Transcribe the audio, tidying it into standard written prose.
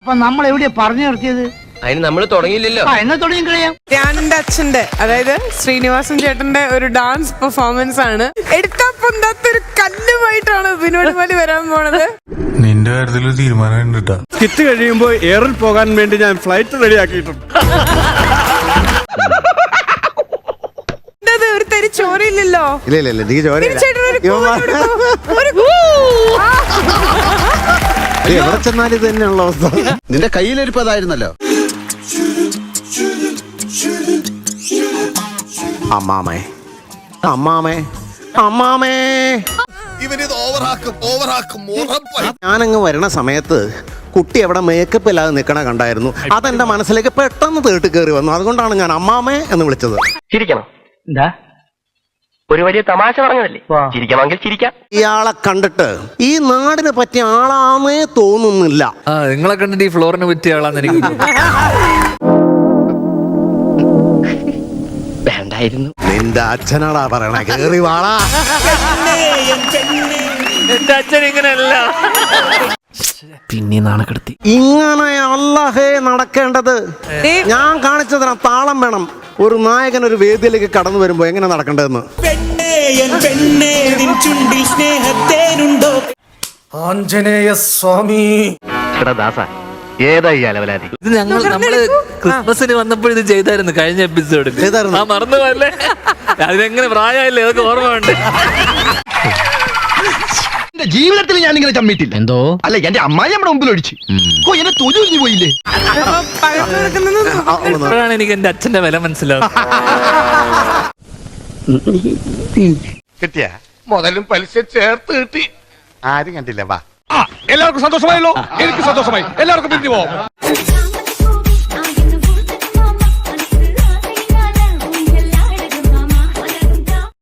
അപ്പൊ നമ്മൾ എവിടെയാ പറഞ്ഞു നിർത്തിയത്? അതിന് നമ്മൾ തുടങ്ങിയില്ലല്ലോ. എന്നാ തുടങ്ങി കളയാം. രണ്ടച്ഛന്റെ അതായത് ശ്രീനിവാസൻ ചേട്ടന്റെ ഒരു ഡാൻസ് പെർഫോമൻസ് ആണ്. എടുത്താ പൊന്താത്തൊരു കല്ലുമായിട്ടാണ് വിനോദ് മാലി വരാൻ പോണത്. നിന്റെ കാര്യത്തിൽ ഒരു തീരുമാനം ഉണ്ട്. സ്കിറ്റ് കഴിയുമ്പോൾ എയറിൽ പോകാൻ വേണ്ടി ഞാൻ ഫ്ലൈറ്റ് റെഡിയാക്കിയിട്ടുണ്ട്. ഒരു തരി ചോരയില്ലല്ലോ. ഇല്ല എവിടെ ചെന്നാലും ഇത് തന്നെയുള്ള അവസ്ഥ. നിന്റെ കയ്യിലിരിപ്പ് അതായിരുന്നല്ലോ. അമ്മാമേ അമ്മാമേ അമ്മാമേ ഞാനങ്ങ് വരണ സമയത്ത് കുട്ടി എവിടെ മേക്കപ്പ് ഇല്ലാതെ നിൽക്കണ കണ്ടായിരുന്നു. അതെന്റെ മനസ്സിലേക്ക് പെട്ടെന്ന് തേട്ട് കയറി വന്നു. അതുകൊണ്ടാണ് ഞാൻ അമ്മാമേ എന്ന് വിളിച്ചത്. ചിരിക്കണം. എന്താ ഒരു വലിയ തമാശ പറഞ്ഞതല്ലേ? ചിരിക്കണമെങ്കിൽ ചിരിക്കാം. ഇയാളെ കണ്ടിട്ട് ഈ നാടിനെ പറ്റിയ ആളാന്നേ തോന്നുന്നില്ല. നിങ്ങളെ കണ്ടിട്ട് ഈ ഫ്ലോറിനെ പറ്റിയ ആളാന്ന് എനിക്ക് വേണ്ടായിരുന്നു. നിന്റെ അച്ഛനാടാ പറയണ കേറി വാളാ. എന്റെ അച്ഛൻ ഇങ്ങനെയല്ല. പിന്നെ നാണക്കെടുത്തി. ഇങ്ങനെ അല്ലാഹേ നടക്കേണ്ടത്. ഞാൻ കാണിച്ചതിനാ താളം വേണം. ഒരു നായകൻ ഒരു വേദിയിലേക്ക് കടന്നു വരുമ്പോ എങ്ങനെ നടക്കേണ്ടതെന്ന്. ആഞ്ജനേയ സ്വാമി. ഇത് നമ്മള് ക്രിസ്മസിന് വന്നപ്പോൾ ഇത് ചെയ്തായിരുന്നു. കഴിഞ്ഞ എപ്പിസോഡിൽ മറന്നു പോയല്ലേ? അതിനെങ്ങനെ പ്രായമായില്ലേ? അതൊക്കെ ഓർമ്മ ഉണ്ട്. എന്റെ ജീവിതത്തിൽ ഞാൻ ഇങ്ങനെ ചമ്മിട്ടില്ല. എന്തോ അല്ല എന്റെ അമ്മായി നമ്മുടെ മുമ്പിൽ ഒഴിച്ചു. എന്നെ തൊഴിൽ പോയില്ലേ? ഇപ്പോഴാണ് എനിക്ക് എന്റെ അച്ഛന്റെ വില മനസ്സിലാവും. കിട്ടിയ മുതലും പലിശ ചേർത്ത് കിട്ടി. ആരും കണ്ടില്ല. വാ, എല്ലാവർക്കും സന്തോഷമായല്ലോ. എനിക്ക് സന്തോഷമായി. എല്ലാവർക്കും പിരിഞ്ഞു പോവാം.